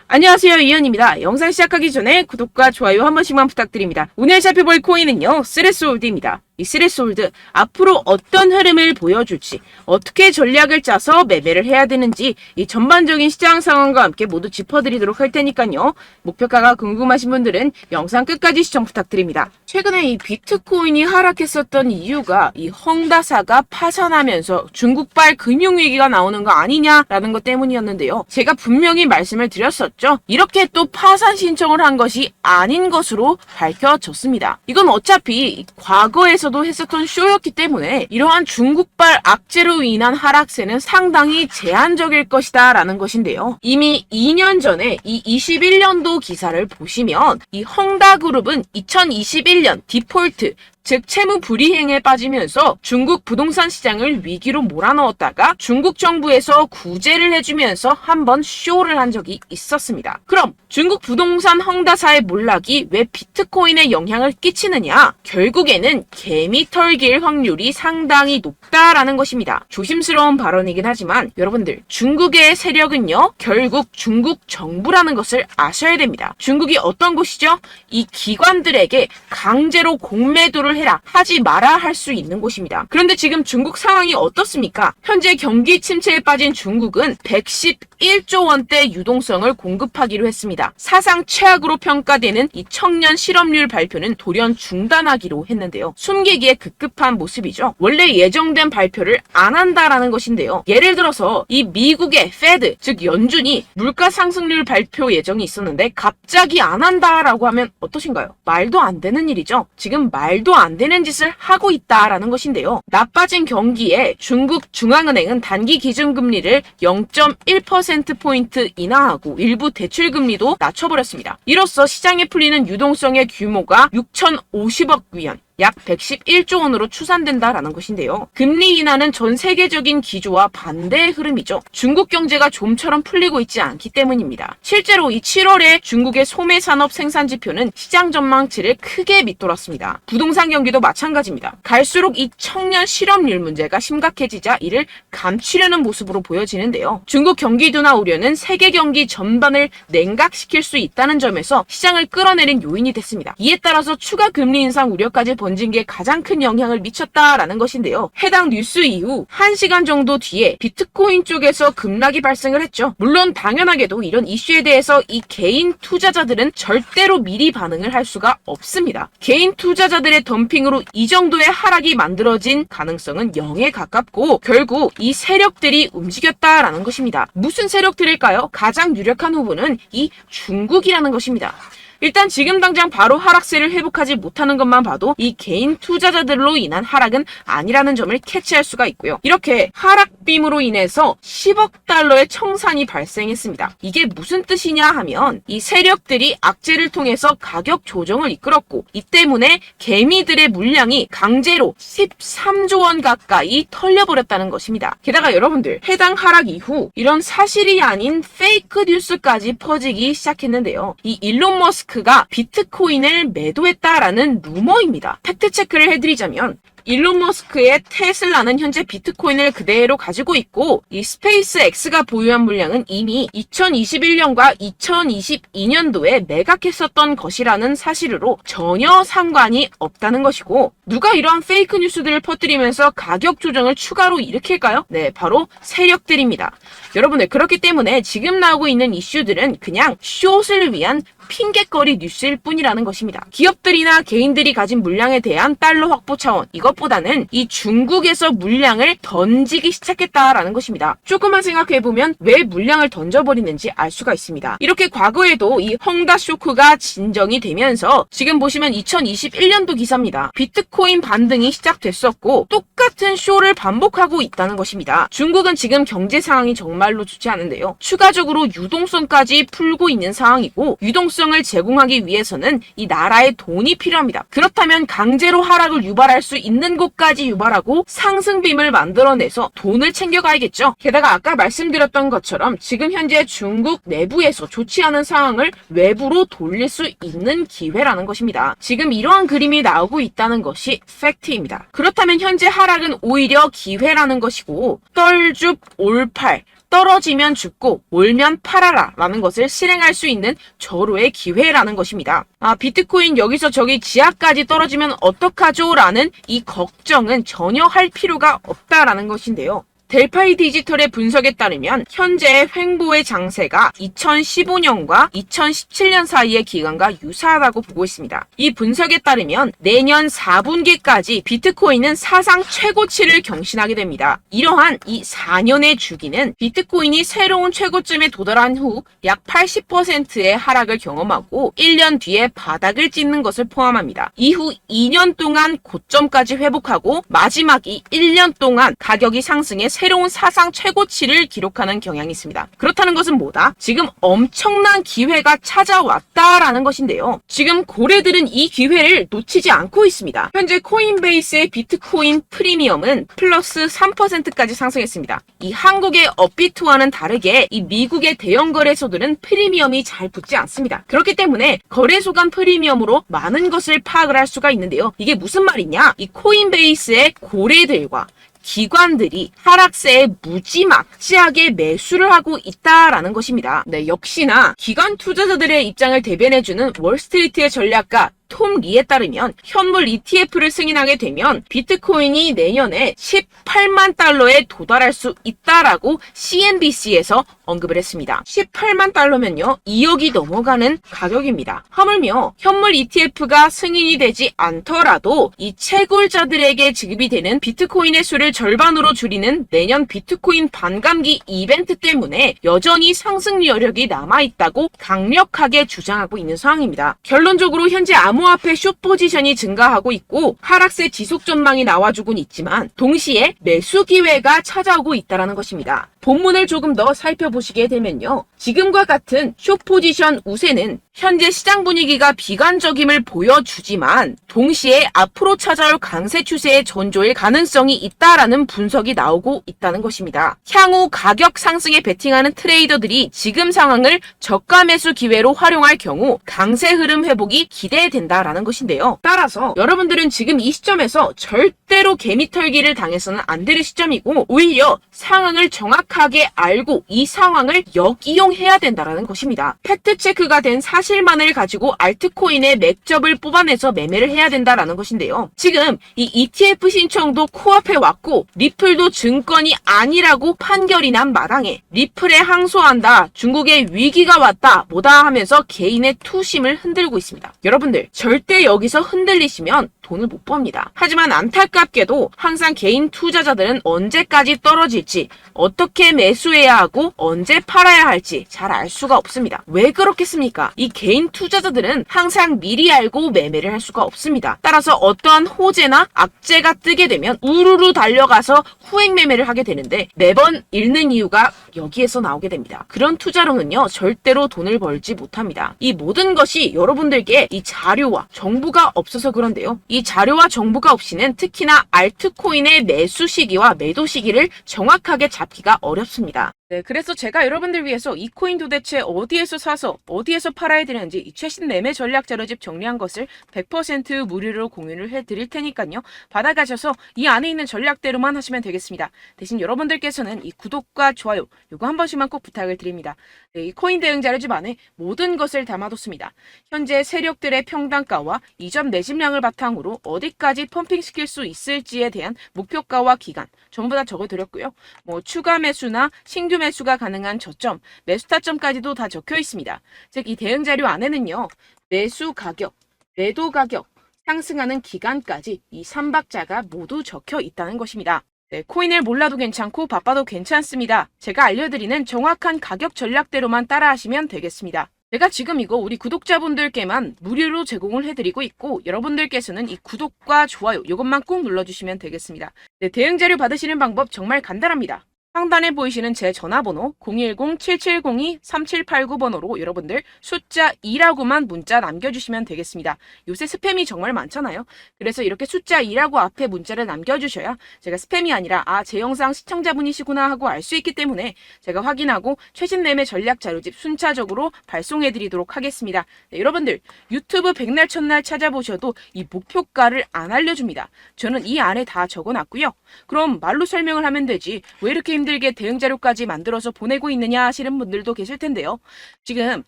안녕하세요, 이현입니다. 영상 시작하기 전에 구독과 좋아요 한 번씩만 부탁드립니다. 오늘 살펴볼 코인은요, 스레스홀드입니다. 이 스레스홀드 앞으로 어떤 흐름을 보여줄지, 어떻게 전략을 짜서 매매를 해야 되는지 이 전반적인 시장 상황과 함께 모두 짚어드리도록 할 테니까요. 목표가가 궁금하신 분들은 영상 끝까지 시청 부탁드립니다. 최근에 이 비트코인이 하락했었던 이유가 이 헝다사가 파산하면서 중국발 금융위기가 나오는 거 아니냐라는 것 때문이었는데요. 제가 분명히 말씀을 드렸었죠. 이렇게 또 파산 신청을 한 것이 아닌 것으로 밝혀졌습니다. 이건 어차피 과거에서도 했었던 쇼였기 때문에 이러한 중국발 악재로 인한 하락세는 상당히 제한적일 것이다 라는 것인데요. 이미 2년 전에 이 21년도 기사를 보시면 이 헝다그룹은 2021년 디폴트 즉 채무 불이행에 빠지면서 중국 부동산 시장을 위기로 몰아넣었다가 중국 정부에서 구제를 해주면서 한번 쇼를 한 적이 있었습니다. 그럼 중국 부동산 헝다사의 몰락이 왜 비트코인에 영향을 끼치느냐? 결국에는 개미 털길 확률이 상당히 높다라는 것입니다. 조심스러운 발언이긴 하지만 여러분들 중국의 세력은요 결국 중국 정부라는 것을 아셔야 됩니다. 중국이 어떤 곳이죠? 이 기관들에게 강제로 공매도를 해라, 하지 마라 할 수 있는 곳입니다. 그런데 지금 중국 상황이 어떻습니까? 현재 경기 침체에 빠진 중국은 111조 원대 유동성을 공급하기로 했습니다. 사상 최악으로 평가되는 이 청년 실업률 발표는 돌연 중단하기로 했는데요. 숨기기에 급급한 모습이죠. 원래 예정된 발표를 안 한다라는 것인데요. 예를 들어서 이 미국의 페드, 즉 연준이 물가 상승률 발표 예정이 있었는데 갑자기 안 한다라고 하면 어떠신가요? 말도 안 되는 일이죠. 지금 말도 안 되는 짓을 하고 있다라는 것인데요. 나빠진 경기에 중국 중앙은행은 단기 기준금리를 0.1%포인트 인하하고 일부 대출금리도 낮춰버렸습니다. 이로써 시장에 풀리는 유동성의 규모가 6,050억 위안, 약 111조 원으로 추산된다라는 것인데요. 금리 인하는 전 세계적인 기조와 반대의 흐름이죠. 중국 경제가 좀처럼 풀리고 있지 않기 때문입니다. 실제로 이 7월에 중국의 소매 산업 생산 지표는 시장 전망치를 크게 밑돌았습니다. 부동산 경기도 마찬가지입니다. 갈수록 이 청년 실업률 문제가 심각해지자 이를 감추려는 모습으로 보여지는데요. 중국 경기 둔화 우려는 세계 경기 전반을 냉각시킬 수 있다는 점에서 시장을 끌어내린 요인이 됐습니다. 이에 따라서 추가 금리 인상 우려까지 번진 게 가장 큰 영향을 미쳤다라는 것인데요. 해당 뉴스 이후 1시간 정도 뒤에 비트코인 쪽에서 급락이 발생을 했죠. 물론 당연하게도 이런 이슈에 대해서 이 개인 투자자들은 절대로 미리 반응을 할 수가 없습니다. 개인 투자자들의 덤핑으로 이 정도의 하락이 만들어진 가능성은 0에 가깝고 결국 이 세력들이 움직였다라는 것입니다. 무슨 세력들일까요? 가장 유력한 후보는 이 중국이라는 것입니다. 일단 지금 당장 바로 하락세를 회복하지 못하는 것만 봐도 이 개인 투자자들로 인한 하락은 아니라는 점을 캐치할 수가 있고요. 이렇게 하락빔으로 인해서 10억 달러의 청산이 발생했습니다. 이게 무슨 뜻이냐 하면 이 세력들이 악재를 통해서 가격 조정을 이끌었고 이 때문에 개미들의 물량이 강제로 13조 원 가까이 털려버렸다는 것입니다. 게다가 여러분들 해당 하락 이후 이런 사실이 아닌 페이크 뉴스까지 퍼지기 시작했는데요. 이 일론 머스크가 비트코인을 매도했다라는 루머입니다. 팩트 체크를 해드리자면 일론 머스크의 테슬라는 현재 비트코인을 그대로 가지고 있고 이 스페이스 X가 보유한 물량은 이미 2021년과 2022년도에 매각했었던 것이라는 사실으로 전혀 상관이 없다는 것이고 누가 이러한 페이크 뉴스들을 퍼뜨리면서 가격 조정을 추가로 일으킬까요? 네, 바로 세력들입니다. 여러분들 그렇기 때문에 지금 나오고 있는 이슈들은 그냥 숏을 위한 핑계거리 뉴스일 뿐이라는 것입니다. 기업들이나 개인들이 가진 물량에 대한 달러 확보 차원, 이것보다는 이 중국에서 물량을 던지기 시작했다라는 것입니다. 조금만 생각해보면 왜 물량을 던져버리는지 알 수가 있습니다. 이렇게 과거에도 이 헝다 쇼크가 진정이 되면서 지금 보시면 2021년도 기사입니다. 비트코인 반등이 시작됐었고 똑같은 쇼를 반복하고 있다는 것입니다. 중국은 지금 경제 상황이 정말로 좋지 않은데요. 추가적으로 유동성까지 풀고 있는 상황이고 유동성을 제공하기 위해서는 이 나라의 돈이 필요합니다. 그렇다면 강제로 하락을 유발할 수 있는 곳까지 유발하고 상승빔을 만들어내서 돈을 챙겨가야겠죠. 게다가 아까 말씀드렸던 것처럼 지금 현재 중국 내부에서 좋지 않은 상황을 외부로 돌릴 수 있는 기회라는 것입니다. 지금 이러한 그림이 나오고 있다는 것이 팩트입니다. 그렇다면 현재 하락은 오히려 기회라는 것이고 떨줍 올팔 떨어지면 죽고 올면 팔아라 라는 것을 실행할 수 있는 절호의 기회라는 것입니다. 비트코인 여기서 저기 지하까지 떨어지면 어떡하죠? 라는 이 걱정은 전혀 할 필요가 없다라는 것인데요. 델파이 디지털의 분석에 따르면 현재의 횡보의 장세가 2015년과 2017년 사이의 기간과 유사하다고 보고 있습니다. 이 분석에 따르면 내년 4분기까지 비트코인은 사상 최고치를 경신하게 됩니다. 이러한 이 4년의 주기는 비트코인이 새로운 최고점에 도달한 후 약 80%의 하락을 경험하고 1년 뒤에 바닥을 찍는 것을 포함합니다. 이후 2년 동안 고점까지 회복하고 마지막 이 1년 동안 가격이 상승해 새로운 사상 최고치를 기록하는 경향이 있습니다. 그렇다는 것은 뭐다? 지금 엄청난 기회가 찾아왔다라는 것인데요. 지금 고래들은 이 기회를 놓치지 않고 있습니다. 현재 코인베이스의 비트코인 프리미엄은 플러스 3%까지 상승했습니다. 이 한국의 업비트와는 다르게 이 미국의 대형 거래소들은 프리미엄이 잘 붙지 않습니다. 그렇기 때문에 거래소 간 프리미엄으로 많은 것을 파악을 할 수가 있는데요. 이게 무슨 말이냐? 이 코인베이스의 고래들과 기관들이 하락세에 무지막지하게 매수를 하고 있다라는 것입니다. 네, 역시나 기관 투자자들의 입장을 대변해주는 월스트리트의 전략가 톰 리에 따르면 현물 ETF를 승인하게 되면 비트코인이 내년에 18만 달러에 도달할 수 있다라고 CNBC에서 언급을 했습니다. 18만 달러면요 2억이 넘어가는 가격입니다. 하물며 현물 ETF가 승인이 되지 않더라도 이 채굴자들에게 지급이 되는 비트코인의 수를 절반으로 줄이는 내년 비트코인 반감기 이벤트 때문에 여전히 상승 여력이 남아있다고 강력하게 주장하고 있는 상황입니다. 결론적으로 현재 암호화폐 숏 포지션이 증가하고 있고 하락세 지속 전망이 나와주곤 있지만 동시에 매수 기회가 찾아오고 있다는 것입니다. 본문을 조금 더 살펴보시게 되면요. 지금과 같은 숏 포지션 우세는 현재 시장 분위기가 비관적임을 보여주지만 동시에 앞으로 찾아올 강세 추세의 전조일 가능성이 있다라는 분석이 나오고 있다는 것입니다. 향후 가격 상승에 베팅하는 트레이더들이 지금 상황을 저가 매수 기회로 활용할 경우 강세 흐름 회복이 기대된다라는 것인데요. 따라서 여러분들은 지금 이 시점에서 절대로 개미털기를 당해서는 안 될 시점이고 오히려 상황을 정확하게 알고 이 상황을 역이용해야 된다라는 것입니다. 팩트 체크가 된 사실만을 가지고 알트코인의 맥접을 뽑아내서 매매를 해야 된다라는 것인데요. 지금 이 ETF 신청도 코앞에 왔고 리플도 증권이 아니라고 판결이 난 마당에 리플에 항소한다, 중국의 위기가 왔다 뭐다 하면서 개인의 투심을 흔들고 있습니다. 여러분들 절대 여기서 흔들리시면 돈을 못 법니다. 하지만 안타깝게도 항상 개인 투자자들은 언제까지 떨어질지, 어떻게 매수해야 하고 언제 팔아야 할지 잘 알 수가 없습니다. 왜 그렇겠습니까? 이 개인 투자자들은 항상 미리 알고 매매를 할 수가 없습니다. 따라서 어떠한 호재나 악재가 뜨게 되면 우르르 달려가서 후행 매매를 하게 되는데 매번 잃는 이유가 여기에서 나오게 됩니다. 그런 투자로는요 절대로 돈을 벌지 못합니다. 이 모든 것이 여러분들께 이 자료와 정보가 없어서 그런데요. 이 자료와 정보가 없이는 특히나 알트코인의 매수 시기와 매도 시기를 정확하게 잡기가 어렵습니다. 네, 그래서 제가 여러분들 위해서 이 코인 도대체 어디에서 사서 어디에서 팔아야 되는지 이 최신 매매 전략 자료집 정리한 것을 100% 무료로 공유를 해드릴 테니까요. 받아가셔서 이 안에 있는 전략대로만 하시면 되겠습니다. 대신 여러분들께서는 이 구독과 좋아요 요거 한 번씩만 꼭 부탁을 드립니다. 네, 이 코인 대응 자료집 안에 모든 것을 담아뒀습니다. 현재 세력들의 평단가와 이전 매집량을 바탕으로 어디까지 펌핑시킬 수 있을지에 대한 목표가와 기간 전부 다 적어드렸고요. 뭐 추가 매수나 신규 매수가 가능한 저점, 매수 타점까지도 다 적혀 있습니다. 즉 이 대응 자료 안에는요. 매수 가격, 매도 가격, 상승하는 기간까지 이 3박자가 모두 적혀 있다는 것입니다. 네, 코인을 몰라도 괜찮고 바빠도 괜찮습니다. 제가 알려드리는 정확한 가격 전략대로만 따라하시면 되겠습니다. 제가 지금 이거 우리 구독자분들께만 무료로 제공을 해드리고 있고 여러분들께서는 이 구독과 좋아요 이것만 꼭 눌러주시면 되겠습니다. 네, 대응 자료 받으시는 방법 정말 간단합니다. 상단에 보이시는 제 전화번호 010-7702-3789번호로 여러분들 숫자 2라고만 문자 남겨주시면 되겠습니다. 요새 스팸이 정말 많잖아요. 그래서 이렇게 숫자 2라고 앞에 문자를 남겨주셔야 제가 스팸이 아니라 제 영상 시청자분이시구나 하고 알 수 있기 때문에 제가 확인하고 최신 매매 전략 자료집 순차적으로 발송해드리도록 하겠습니다. 네, 여러분들 유튜브 백날 첫날 찾아보셔도 이 목표가를 안 알려줍니다. 저는 이 안에 다 적어놨고요. 그럼 말로 설명을 하면 되지 왜 이렇게 힘들게 대응 자료까지 만들어서 보내고 있느냐 하시는 분들도 계실 텐데요. 지금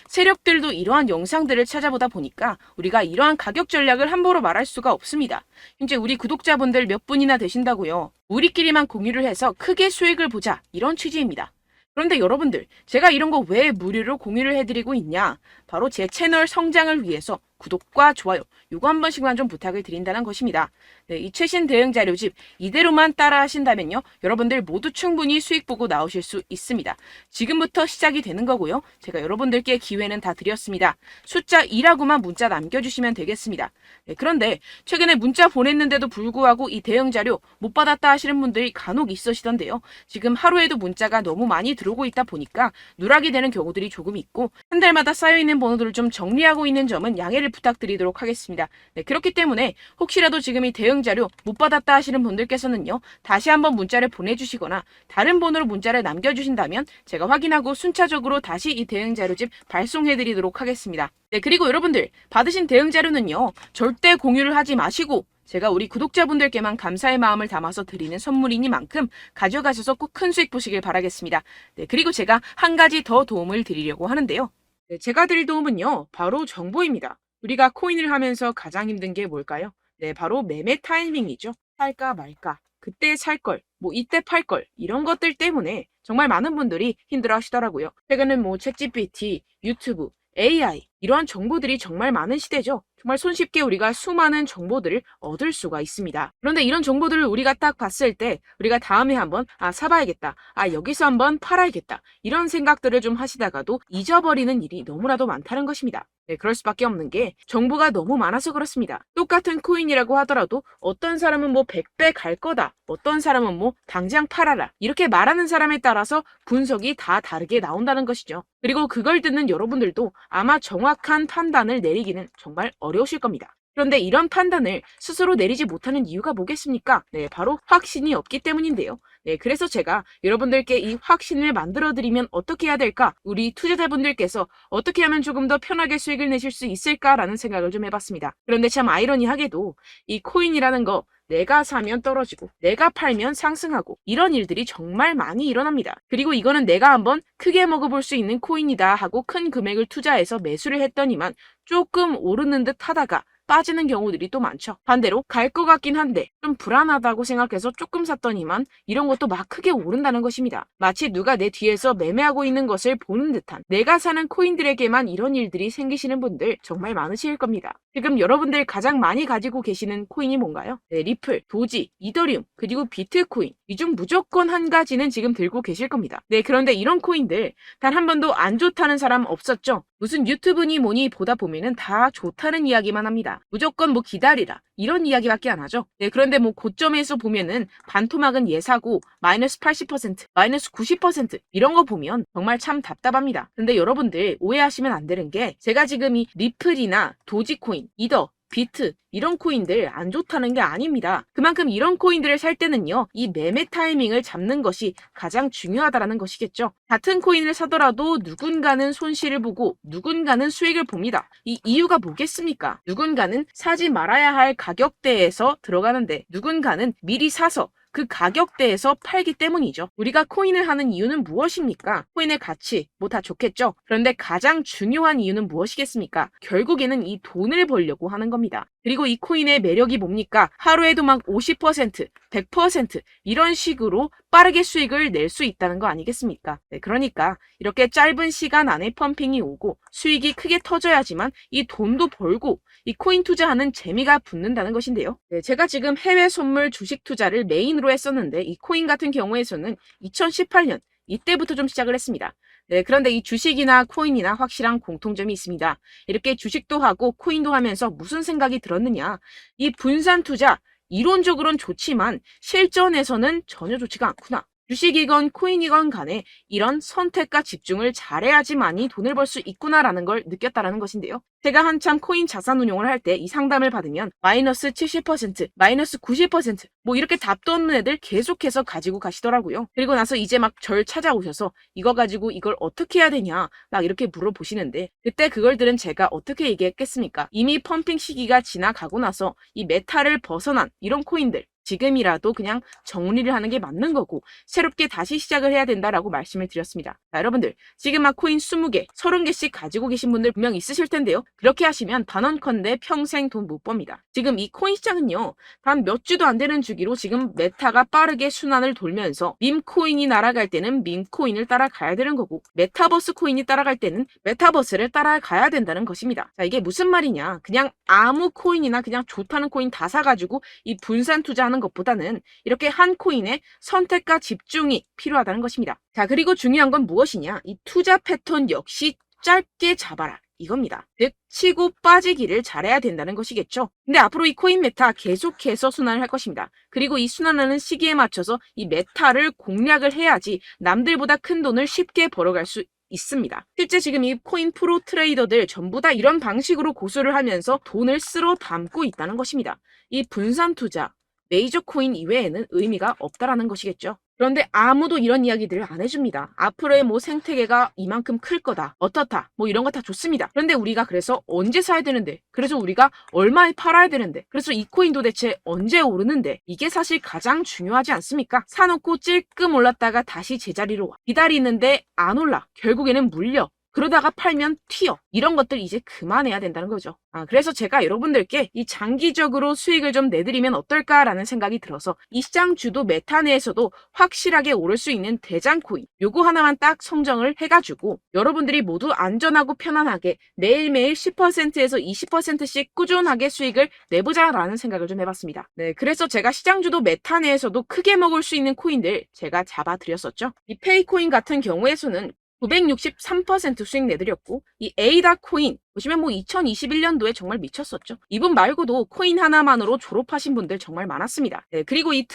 세력들도 이러한 영상들을 찾아보다 보니까 우리가 이러한 가격 전략을 함부로 말할 수가 없습니다. 현재 우리 구독자분들 몇 분이나 되신다고요. 우리끼리만 공유를 해서 크게 수익을 보자, 이런 취지입니다. 그런데 여러분들, 제가 이런 거 왜 무료로 공유를 해드리고 있냐? 바로 제 채널 성장을 위해서 구독과 좋아요, 요거 한 번씩만 좀 부탁을 드린다는 것입니다. 네, 이 최신 대응 자료집 이대로만 따라 하신다면요, 여러분들 모두 충분히 수익 보고 나오실 수 있습니다. 지금부터 시작이 되는 거고요. 제가 여러분들께 기회는 다 드렸습니다. 숫자 2라고만 문자 남겨주시면 되겠습니다. 네, 그런데 최근에 문자 보냈는데도 불구하고 이 대응 자료 못 받았다 하시는 분들이 간혹 있으시던데요. 지금 하루에도 문자가 너무 많이 들어오고 있다 보니까 누락이 되는 경우들이 조금 있고, 한 달마다 쌓여있는 번호들을 좀 정리하고 있는 점은 양해를 부탁드리도록 하겠습니다. 네, 그렇기 때문에 혹시라도 지금 이 대응 자료 못 받았다 하시는 분들께서는요, 다시 한번 문자를 보내주시거나 다른 번호로 문자를 남겨주신다면 제가 확인하고 순차적으로 다시 이 대응 자료집 발송해드리도록 하겠습니다. 네, 그리고 여러분들 받으신 대응 자료는요, 절대 공유를 하지 마시고 제가 우리 구독자분들께만 감사의 마음을 담아서 드리는 선물이니만큼 가져가셔서 꼭 큰 수익 보시길 바라겠습니다. 네, 그리고 제가 한 가지 더 도움을 드리려고 하는데요. 네, 제가 드릴 도움은요, 바로 정보입니다. 우리가 코인을 하면서 가장 힘든 게 뭘까요? 네, 바로 매매 타이밍이죠. 살까 말까, 그때 살 걸, 뭐 이때 팔 걸, 이런 것들 때문에 정말 많은 분들이 힘들어 하시더라고요. 최근은 뭐 챗GPT, 유튜브, AI, 이러한 정보들이 정말 많은 시대죠. 정말 손쉽게 우리가 수많은 정보들을 얻을 수가 있습니다. 그런데 이런 정보들을 우리가 딱 봤을 때 우리가 다음에 한번 사봐야겠다, 여기서 한번 팔아야겠다, 이런 생각들을 좀 하시다가도 잊어버리는 일이 너무나도 많다는 것입니다. 네, 그럴 수밖에 없는 게 정보가 너무 많아서 그렇습니다. 똑같은 코인이라고 하더라도 어떤 사람은 뭐 100배 갈 거다, 어떤 사람은 뭐 당장 팔아라, 이렇게 말하는 사람에 따라서 분석이 다 다르게 나온다는 것이죠. 그리고 그걸 듣는 여러분들도 아마 정확한 판단을 내리기는 정말 어려우실 겁니다. 그런데 이런 판단을 스스로 내리지 못하는 이유가 뭐겠습니까? 네, 바로 확신이 없기 때문인데요. 네, 그래서 제가 여러분들께 이 확신을 만들어드리면 어떻게 해야 될까? 우리 투자자분들께서 어떻게 하면 조금 더 편하게 수익을 내실 수 있을까라는 생각을 좀 해봤습니다. 그런데 참 아이러니하게도 이 코인이라는 거, 내가 사면 떨어지고 내가 팔면 상승하고 이런 일들이 정말 많이 일어납니다. 그리고 이거는 내가 한번 크게 먹어볼 수 있는 코인이다 하고 큰 금액을 투자해서 매수를 했더니만 조금 오르는 듯 하다가 빠지는 경우들이 또 많죠. 반대로 갈 것 같긴 한데 좀 불안하다고 생각해서 조금 샀더니만 이런 것도 막 크게 오른다는 것입니다. 마치 누가 내 뒤에서 매매하고 있는 것을 보는 듯한, 내가 사는 코인들에게만 이런 일들이 생기시는 분들 정말 많으실 겁니다. 지금 여러분들 가장 많이 가지고 계시는 코인이 뭔가요? 네, 리플, 도지, 이더리움, 그리고 비트코인, 이 중 무조건 한 가지는 지금 들고 계실 겁니다. 네, 그런데 이런 코인들 단 한 번도 안 좋다는 사람 없었죠? 무슨 유튜브니 뭐니 보다 보면은 다 좋다는 이야기만 합니다. 무조건 뭐 기다리라, 이런 이야기밖에 안 하죠. 네, 그런데 뭐 고점에서 보면은 반토막은 예사고 마이너스 80%, 마이너스 90% 이런 거 보면 정말 참 답답합니다. 근데 여러분들 오해하시면 안 되는 게, 제가 지금 이 리플이나 도지코인, 이더, 비트 이런 코인들 안 좋다는 게 아닙니다. 그만큼 이런 코인들을 살 때는요, 이 매매 타이밍을 잡는 것이 가장 중요하다는 것이겠죠. 같은 코인을 사더라도 누군가는 손실을 보고 누군가는 수익을 봅니다. 이 이유가 뭐겠습니까? 누군가는 사지 말아야 할 가격대에서 들어가는데 누군가는 미리 사서 그 가격대에서 팔기 때문이죠. 우리가 코인을 하는 이유는 무엇입니까? 코인의 가치, 뭐 다 좋겠죠. 그런데 가장 중요한 이유는 무엇이겠습니까? 결국에는 이 돈을 벌려고 하는 겁니다. 그리고 이 코인의 매력이 뭡니까? 하루에도 막 50%, 100% 이런 식으로 빠르게 수익을 낼 수 있다는 거 아니겠습니까? 네, 그러니까 이렇게 짧은 시간 안에 펌핑이 오고 수익이 크게 터져야지만 이 돈도 벌고 이 코인 투자하는 재미가 붙는다는 것인데요. 네, 제가 지금 해외 선물 주식 투자를 메인으로 했었는데 이 코인 같은 경우에서는 2018년 이때부터 좀 시작을 했습니다. 네, 그런데 이 주식이나 코인이나 확실한 공통점이 있습니다. 이렇게 주식도 하고 코인도 하면서 무슨 생각이 들었느냐? 이 분산 투자, 이론적으로는 좋지만 실전에서는 전혀 좋지가 않구나. 주식이건 코인이건 간에 이런 선택과 집중을 잘해야지만이 돈을 벌 수 있구나라는 걸 느꼈다라는 것인데요. 제가 한참 코인 자산 운용을 할 때 이 상담을 받으면 마이너스 70%, 마이너스 90% 뭐 이렇게 답도 없는 애들 계속해서 가지고 가시더라고요. 그리고 나서 이제 막 절 찾아오셔서 이거 가지고 이걸 어떻게 해야 되냐 막 이렇게 물어보시는데, 그때 그걸 들은 제가 어떻게 얘기했겠습니까? 이미 펌핑 시기가 지나가고 나서 이 메타를 벗어난 이런 코인들, 지금이라도 그냥 정리를 하는 게 맞는 거고 새롭게 다시 시작을 해야 된다라고 말씀을 드렸습니다. 자, 여러분들 지금 막 코인 20개, 30개씩 가지고 계신 분들 분명 있으실 텐데요. 그렇게 하시면 단언컨대 평생 돈 못 법니다. 지금 이 코인 시장은요. 단 몇 주도 안 되는 주기로 지금 메타가 빠르게 순환을 돌면서 밈코인이 날아갈 때는 밈코인을 따라가야 되는 거고 메타버스 코인이 따라갈 때는 메타버스를 따라가야 된다는 것입니다. 자, 이게 무슨 말이냐. 그냥 아무 코인이나 그냥 좋다는 코인 다 사가지고 이 분산 투자하는 것보다는 이렇게 한 코인에 선택과 집중이 필요하다는 것입니다. 자, 그리고 중요한 건 무엇이냐. 이 투자 패턴 역시 짧게 잡아라. 이겁니다. 즉 치고 빠지기를 잘해야 된다는 것이겠죠. 근데 앞으로 이 코인 메타 계속해서 순환을 할 것입니다. 그리고 이 순환하는 시기에 맞춰서 이 메타를 공략을 해야지 남들보다 큰 돈을 쉽게 벌어갈 수 있습니다. 실제 지금 이 코인 프로 트레이더들 전부 다 이런 방식으로 고수를 하면서 돈을 쓸어 담고 있다는 것입니다. 이 분산 투자, 메이저 코인 이외에는 의미가 없다라는 것이겠죠. 그런데 아무도 이런 이야기들을 안 해줍니다. 앞으로의 뭐 생태계가 이만큼 클 거다. 어떻다. 뭐 이런 거 다 좋습니다. 그런데 우리가 그래서 언제 사야 되는데? 그래서 우리가 얼마에 팔아야 되는데? 그래서 이 코인 도대체 언제 오르는데? 이게 사실 가장 중요하지 않습니까? 사놓고 찔끔 올랐다가 다시 제자리로 와. 기다리는데 안 올라. 결국에는 물려. 그러다가 팔면 튀어. 이런 것들 이제 그만해야 된다는 거죠. 그래서 제가 여러분들께 이 장기적으로 수익을 좀 내드리면 어떨까라는 생각이 들어서 이 시장 주도 메타 내에서도 확실하게 오를 수 있는 대장 코인 요거 하나만 딱 선정을 해가지고 여러분들이 모두 안전하고 편안하게 매일매일 10%에서 20%씩 꾸준하게 수익을 내보자라는 생각을 좀 해봤습니다. 네, 그래서 제가 시장 주도 메타 내에서도 크게 먹을 수 있는 코인들 제가 잡아드렸었죠. 이 페이코인 같은 경우에서는 963% 수익 내드렸고 이 에이다 코인 보시면 뭐 2021년도에 정말 미쳤었죠. 이분 말고도 코인 하나만으로 졸업하신 분들 정말 많았습니다. 네, 그리고 이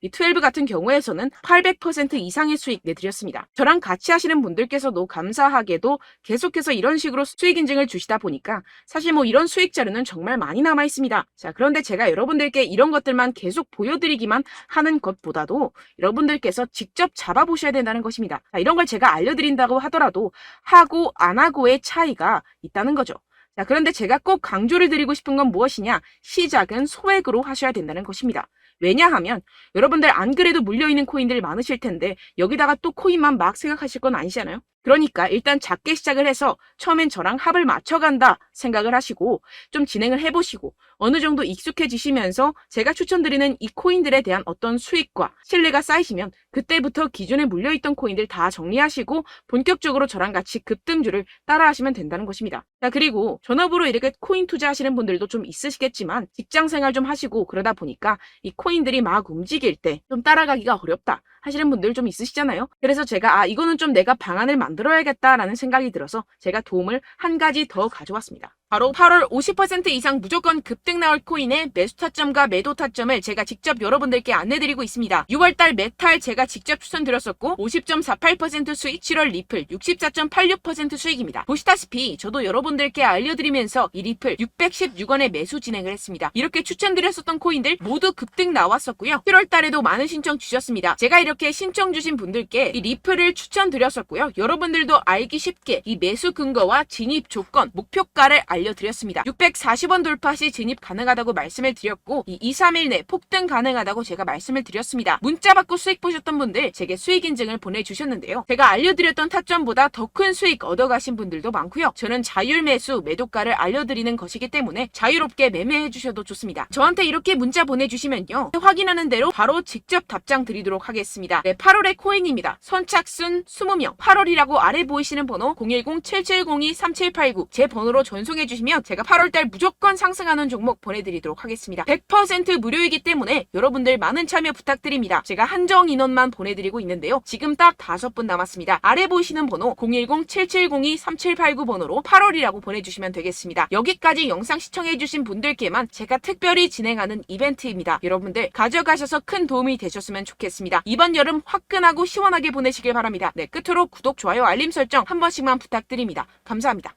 12 같은 경우에서는 800% 이상의 수익 내드렸습니다. 저랑 같이 하시는 분들께서도 감사하게도 계속해서 이런 식으로 수익 인증을 주시다 보니까 사실 뭐 이런 수익 자료는 정말 많이 남아 있습니다. 자, 그런데 제가 여러분들께 이런 것들만 계속 보여드리기만 하는 것보다도 여러분들께서 직접 잡아보셔야 된다는 것입니다. 자, 이런 걸 제가 알려드린다고 하더라도 하고 안 하고의 차이가 있다는 거죠. 자, 그런데 제가 꼭 강조를 드리고 싶은 건 무엇이냐? 시작은 소액으로 하셔야 된다는 것입니다. 왜냐하면 여러분들 안 그래도 물려있는 코인들 많으실 텐데 여기다가 또 코인만 막 생각하실 건 아니잖아요. 그러니까 일단 작게 시작을 해서 처음엔 저랑 합을 맞춰간다 생각을 하시고 좀 진행을 해보시고 어느 정도 익숙해지시면서 제가 추천드리는 이 코인들에 대한 어떤 수익과 신뢰가 쌓이시면 그때부터 기존에 물려있던 코인들 다 정리하시고 본격적으로 저랑 같이 급등주를 따라하시면 된다는 것입니다. 자, 그리고 전업으로 이렇게 코인 투자하시는 분들도 좀 있으시겠지만 직장생활 좀 하시고 그러다 보니까 이 코인들이 막 움직일 때 좀 따라가기가 어렵다 하시는 분들 좀 있으시잖아요. 그래서 제가 이거는 좀 내가 방안을 만들어야겠다라는 생각이 들어서 제가 도움을 한 가지 더 가져왔습니다. 바로 8월 50% 이상 무조건 급등 나올 코인의 매수 타점과 매도 타점을 제가 직접 여러분들께 안내드리고 있습니다. 6월달 메탈 제가 직접 추천드렸었고 50.48% 수익, 7월 리플 64.86% 수익입니다. 보시다시피 저도 여러분들께 알려드리면서 이 리플 616원에 매수 진행을 했습니다. 이렇게 추천드렸었던 코인들 모두 급등 나왔었고요. 7월달에도 많은 신청 주셨습니다. 제가 이렇게 신청 주신 분들께 이 리플을 추천드렸었고요. 여러분들도 알기 쉽게 이 매수 근거와 진입 조건, 목표가를 알려드렸습니다. 640원 돌파 시 진입 가능하다고 말씀을 드렸고 이 2-3일 내 폭등 가능하다고 제가 말씀을 드렸습니다. 문자 받고 수익 보셨던 분들 제게 수익 인증을 보내주셨는데요. 제가 알려드렸던 타점보다 더 큰 수익 얻어가신 분들도 많고요. 저는 자율 매수 매도가를 알려드리는 것이기 때문에 자유롭게 매매해 주셔도 좋습니다. 저한테 이렇게 문자 보내주시면요. 확인하는 대로 바로 직접 답장 드리도록 하겠습니다. 네, 8월의 코인입니다. 선착순 20명 8월이라고 아래 보이시는 번호 010-7702-3789 제 번호로 전송해 주시면 제가 8월달 무조건 상승하는 종목 보내드리도록 하겠습니다. 100% 무료이기 때문에 여러분들 많은 참여 부탁드립니다. 제가 한정 인원만 보내드리고 있는데요. 지금 딱 5분 남았습니다. 아래 보이시는 번호 010-7702-3789 번호로 8월이라고 보내주시면 되겠습니다. 여기까지 영상 시청해주신 분들께만 제가 특별히 진행하는 이벤트입니다. 여러분들 가져가셔서 큰 도움이 되셨으면 좋겠습니다. 이번 여름 화끈하고 시원하게 보내시길 바랍니다. 네, 끝으로 구독, 좋아요, 알림 설정 한 번씩만 부탁드립니다. 감사합니다.